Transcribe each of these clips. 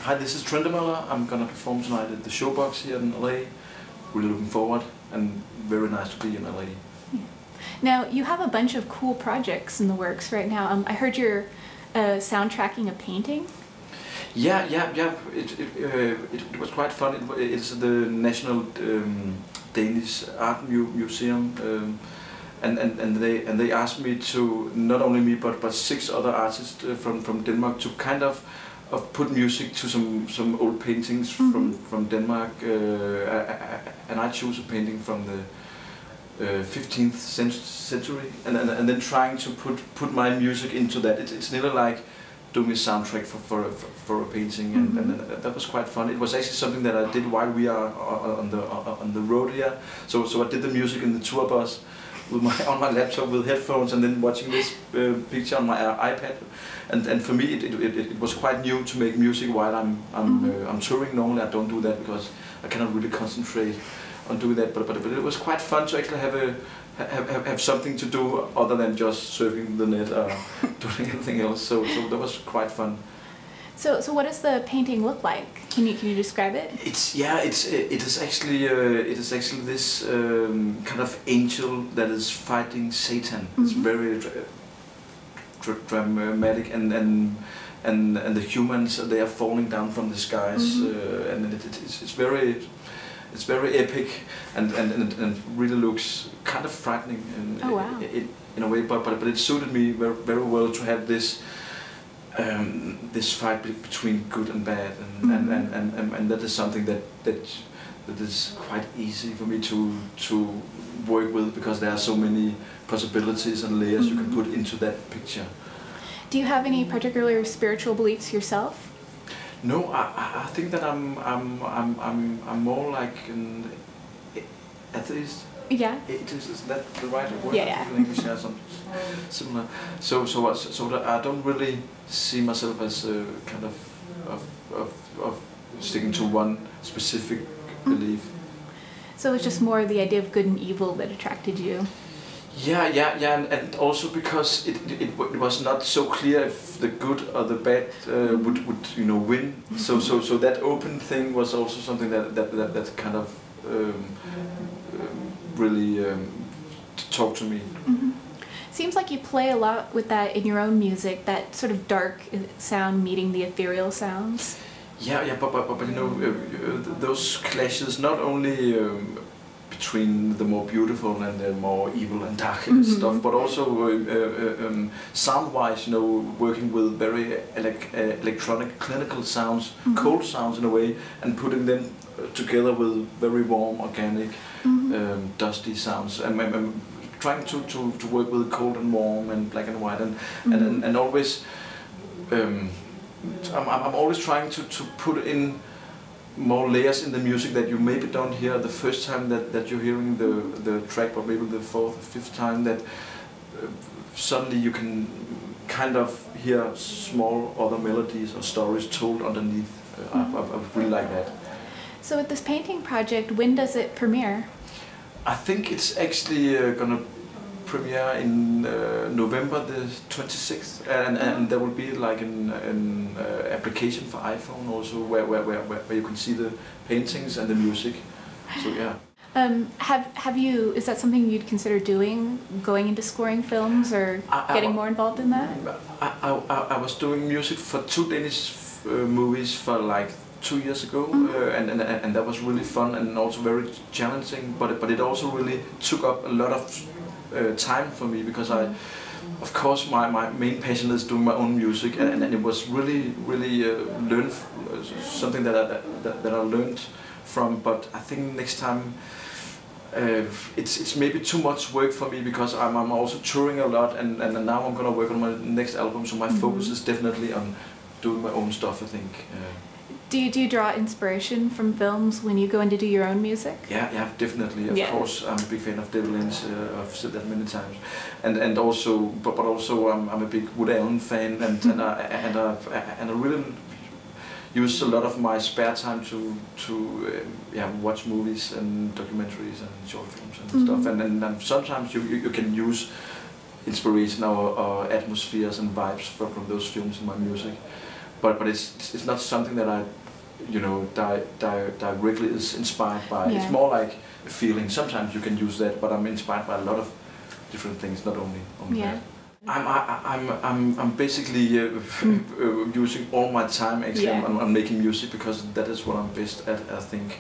Hi, this is Trentemøller. I'm gonna perform tonight at the Showbox here in LA. Really looking forward, and very nice to be in LA. Yeah. Now, you have a bunch of cool projects in the works right now. I heard you're soundtracking a painting. Yeah. It was quite fun. It's the National Danish Art Museum, and they asked me to, not only me but 6 other artists from Denmark, to kind of put music to some old paintings from Denmark, and I chose a painting from the 15th century, and then trying to put my music into that. It's nearly like doing a soundtrack for a painting, and that was quite fun. It was actually something that I did while we are on the road here. So I did the music in the tour bus with on my laptop with headphones, and then watching this picture on my iPad. And for me, it was quite new to make music while I'm touring. Normally I don't do that because I cannot really concentrate on doing that. But it was quite fun to actually have something to do other than just surfing the net or doing anything else. So that was quite fun. So what does the painting look like? Can you describe it? It is actually this kind of angel that is fighting Satan. It's very dramatic, and the humans, they are falling down from the skies, and it's very epic, and really looks kind of frightening in a way. But it suited me very well to have this. This fight between good and bad, and that is something that is quite easy for me to work with, because there are so many possibilities and layers you can put into that picture. Do you have any particular spiritual beliefs yourself? No, I think that I'm more like an atheist. Yeah. Is that the right word? Yeah. In English, yeah, something similar. So I don't really see myself as a kind of sticking to one specific belief. So it's just more the idea of good and evil that attracted you. Yeah, and also because it was not so clear if the good or the bad would win. So that open thing was also something that kind of really talked to me. Seems like you play a lot with that in your own music, that sort of dark sound meeting the ethereal sounds. Yeah, but those clashes, not only between the more beautiful and the more evil and dark stuff, but also sound-wise, working with very electronic, clinical sounds, cold sounds in a way, and putting them together with very warm, organic, dusty sounds. I'm trying to work with cold and warm and black and white, and always I'm always trying to put in more layers in the music that you maybe don't hear the first time that you're hearing the track, or maybe the 4th or 5th time, that suddenly you can kind of hear small other melodies or stories told underneath. I really like that. So with this painting project, when does it premiere? I think it's actually gonna premiere in November the 26th, and there will be like an application for iPhone also, where you can see the paintings and the music. So yeah. Have you? Is that something you'd consider doing, going into scoring films, or getting more involved in that? I was doing music for 2 Danish movies for like 2 years ago, and that was really fun and also very challenging. But it also really took up a lot of time for me, because of course my main passion is doing my own music, and it was really something that I learned from. But I think next time it's maybe too much work for me, because I'm also touring a lot, and now I'm gonna work on my next album, so my focus is definitely on doing my own stuff, I think. Do you draw inspiration from films when you go in to do your own music? Yeah, definitely. Of course, I'm a big fan of David Lynch. I've said that many times, and also, but also I'm a big Woody Allen fan, and I really use a lot of my spare time to watch movies and documentaries and short films and stuff, and sometimes you can use inspiration or atmospheres and vibes from those films in my music. but it's not something that I, you know, directly is inspired by. Yeah. It's more like a feeling. Sometimes you can use that, but I'm inspired by a lot of different things, not only Yeah. that. I'm basically using all my time actually on making music, because that is what I'm best at. I think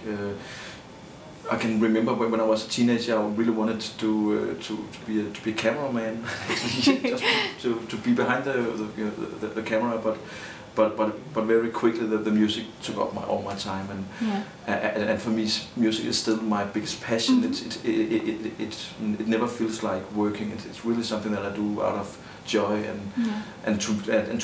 I can remember when I was a teenager, I really wanted to be a cameraman, just to be behind the camera, but very quickly the music took up all my time, and for me music is still my biggest passion. Mm-hmm. It never feels like working. It's really something that I do out of joy, and to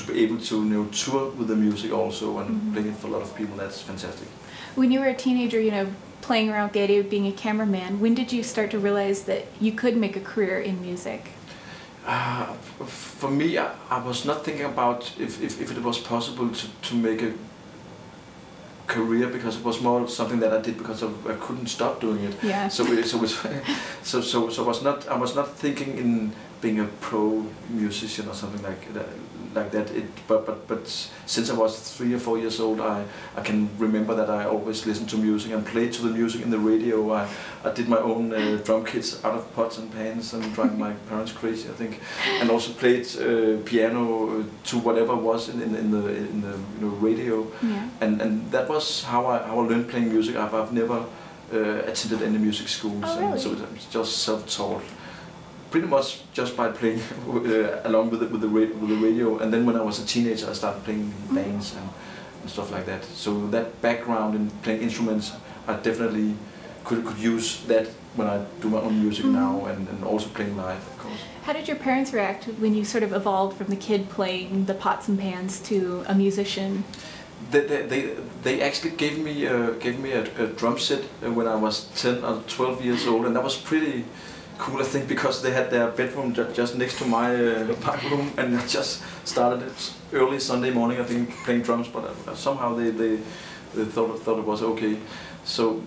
be able to, you know, tour with the music also, and playing it for a lot of people. That's fantastic. When you were a teenager, you know, playing around with the idea of being a cameraman, when did you start to realize that you could make a career in music? For me, I was not thinking about if it was possible to make a career, because it was more something that I did because I couldn't stop doing it. Yeah. So I was not thinking in being a pro musician or something like that. But since I was 3 or 4 years old, I can remember that I always listened to music and played to the music in the radio. I did my own drum kits out of pots and pans and drove my parents crazy, I think, and also played piano to whatever was in the you know, radio. Yeah. And that was how I learned playing music. I've never attended any music schools. Oh, really? And so it's just self-taught. Pretty much just by playing along with the radio, and then when I was a teenager I started playing in bands and stuff like that. So that background in playing instruments, I definitely could use that when I do my own music now, and also playing live, of course. How did your parents react when you sort of evolved from the kid playing the pots and pans to a musician? They actually gave me a drum set when I was 10 or 12 years old, and that was pretty cool, I think, because they had their bedroom just next to my room, and I just started it early Sunday morning, I think, playing drums. But somehow they thought it was okay. So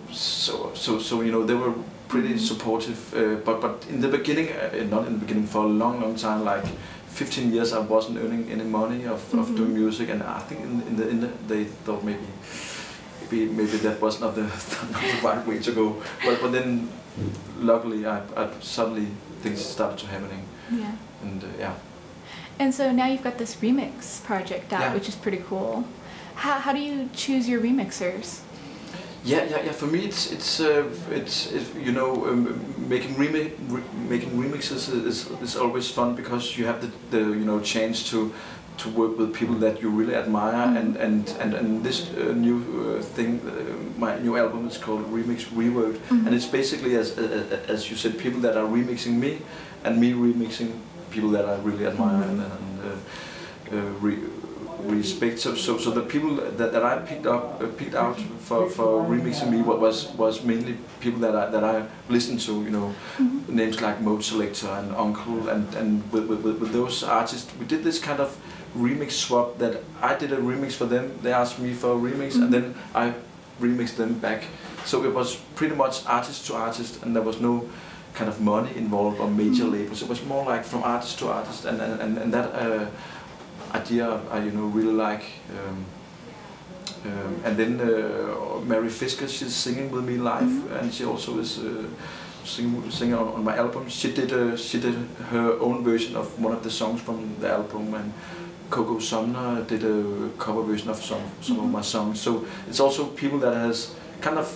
you know, they were pretty supportive. But in the beginning, not in the beginning, for a long time, like 15 years, I wasn't earning any money of doing music, and I think in the end they thought maybe that was not the right way to go. But then luckily, I suddenly things started to happening. Yeah. And yeah. And so now you've got this remix project out, which is pretty cool. How do you choose your remixers? Yeah. For me, it's you know, making remixes is always fun, because you have the you know, chance to work with people that you really admire, and this new thing, my new album is called Remix Reword, and it's basically as you said, people that are remixing me, and me remixing people that I really admire and respect. So the people that I picked out for remixing me was mainly people that I listened to, you know, names like Mode Selector and Uncle, and with those artists we did this kind of remix swap, that I did a remix for them, they asked me for a remix, and then I remixed them back. So it was pretty much artist to artist, and there was no kind of money involved or major labels. It was more like from artist to artist, and that idea I, you know, really like. And then Mary Fisker, she's singing with me live, and she also is singing on my album. She did her own version of one of the songs from the album, and Coco Sumner did a cover version of some of my songs. So it's also people that has kind of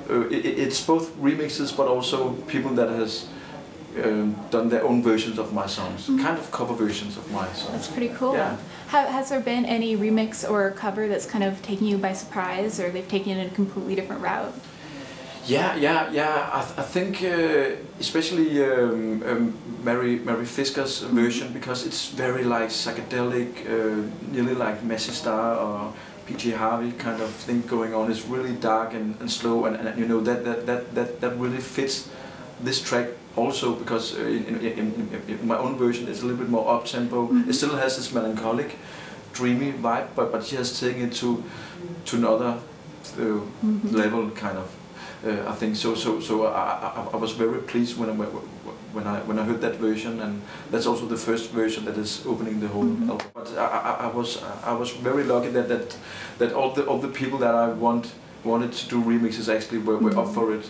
it's both remixes, but also people that has done their own versions of my songs, kind of cover versions of my songs. That's pretty cool. Yeah. Has there been any remix or cover that's kind of taken you by surprise, or they've taken it in a completely different route? Yeah. I think especially Mary Fisker's version, because it's very like psychedelic, nearly like Massey Star or PJ Harvey kind of thing going on. It's really dark and slow, and you know that really fits this track also, because in my own version it's a little bit more up tempo. It still has this melancholic, dreamy vibe, but she has taken it to another level, kind of. I think so. I was very pleased when when I heard that version, and that's also the first version that is opening the whole album. But I was very lucky that all the people that I wanted to do remixes actually were up for it.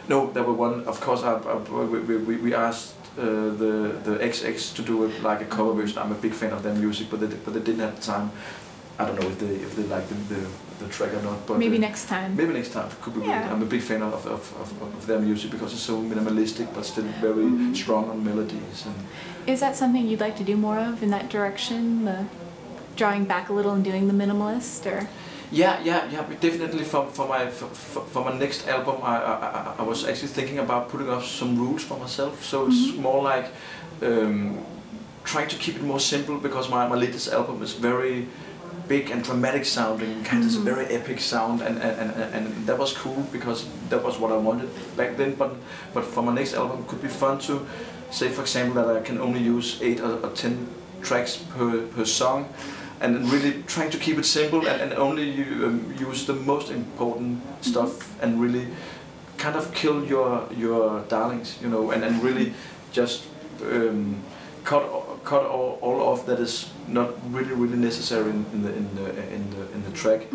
No, there were one. Of course, we asked the XX to do it like a cover version. I'm a big fan of their music, but they didn't have the time. I don't know if they like the track or not, but maybe next time. Maybe next time could be great. I'm a big fan of their music because it's so minimalistic, but still very strong on melodies. And is that something you'd like to do more of in that direction, the drawing back a little and doing the minimalist, or? Yeah. Definitely for my next album, I was actually thinking about putting up some rules for myself. So it's more like trying to keep it more simple, because my latest album is very big and dramatic sounding, kind of a very epic sound, and that was cool because that was what I wanted back then. But for my next album, it could be fun to say, for example, that I can only use 8 or 10 tracks per song, and really trying to keep it simple and only use the most important stuff, and really kind of kill your darlings, you know, and really just cut all off that is not really necessary in the track.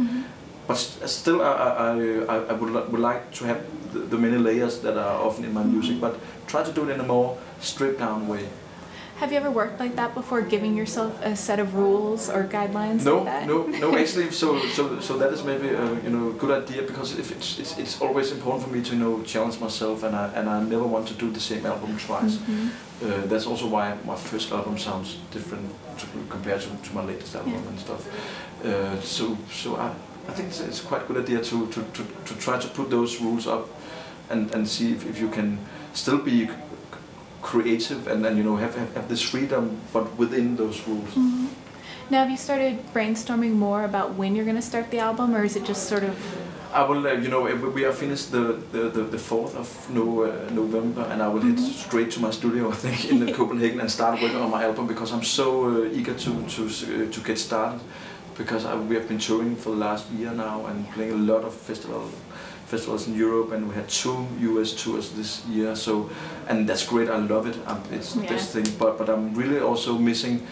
But still, I would like to have the many layers that are often in my music, but try to do it in a more stripped down way. Have you ever worked like that before, giving yourself a set of rules or guidelines like that? No. Actually, so that is maybe a good idea, because if it's always important for me to challenge myself, and I never want to do the same album twice. That's also why my first album sounds different compared to my latest album and stuff. So I think it's quite a good idea to try to put those rules up and see if you can still be creative and have this freedom, but within those rules. Now, have you started brainstorming more about when you're going to start the album, or is it just sort of? I will, we are finished the 4th of November, and I will head straight to my studio, I think, in Copenhagen, and start working on my album, because I'm so eager to get started, because we have been touring for the last year now and playing a lot of festivals in Europe, and we had 2 US tours this year, and that's great. I love it. It's the best thing, but I'm really also missing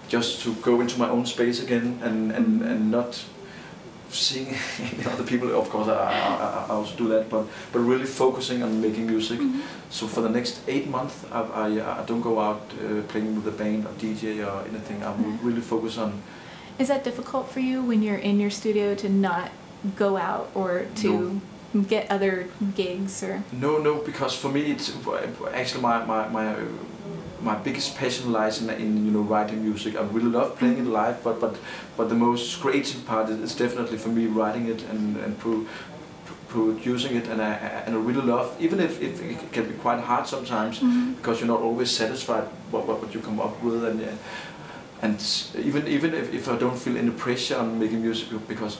just to go into my own space again, and not seeing other people. Of course, I also do that, but really focusing on making music. So for the next 8 months, I don't go out playing with the band or DJ or anything. I will really focus on. Is that difficult for you when you're in your studio to not go out or to get other gigs, or? No, because for me it's actually my biggest passion lies in writing music. I really love playing it live, but the most creative part is definitely for me writing it and producing it, and I really love, even if it can be quite hard sometimes, because you're not always satisfied what you come up with, and even if I don't feel any pressure on making music, because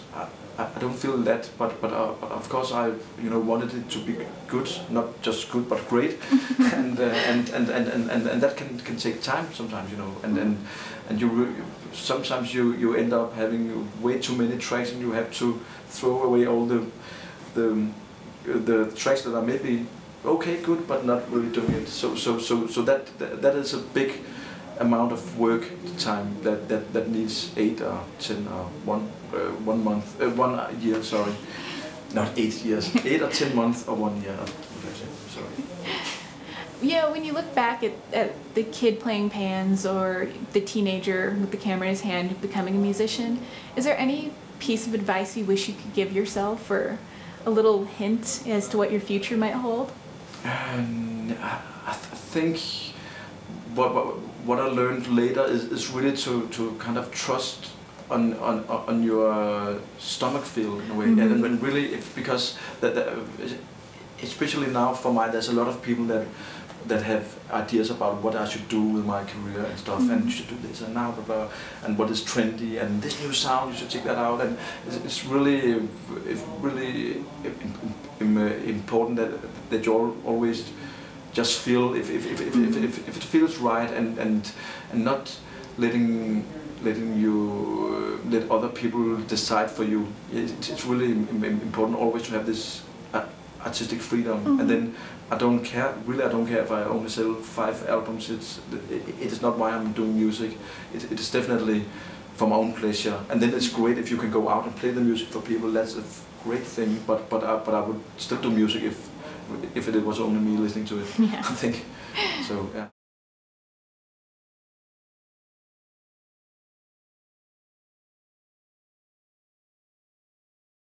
I don't feel that, but of course I wanted it to be good, not just good but great, and that can take time sometimes, and sometimes you end up having way too many tracks, and you have to throw away all the tracks that are maybe okay, good, but not really doing it. So that is a big amount of work time that needs 8 or 10 or 1 month, 1 year, sorry, not 8 years, 8 or 10 months or 1 year. Sorry. Yeah, when you look back at the kid playing pans, or the teenager with the camera in his hand becoming a musician, is there any piece of advice you wish you could give yourself, or a little hint as to what your future might hold? I think what I learned later is really to kind of trust on your stomach feel in a way, and when really, because especially now for mine, there's a lot of people that have ideas about what I should do with my career and stuff, and you should do this and now, blah, blah, and what is trendy, and this new sound, you should check that out, and it's really important that you always just feel if it feels right, and not letting let other people decide for you. It's really important always to have this artistic freedom, and then I don't care. Really, I don't care if I only sell 5 albums. It is not why I'm doing music. It is definitely for my own pleasure. And then it's great if you can go out and play the music for people. That's a great thing. But I would still do music if it was only me listening to it. Yeah. I think so. Yeah.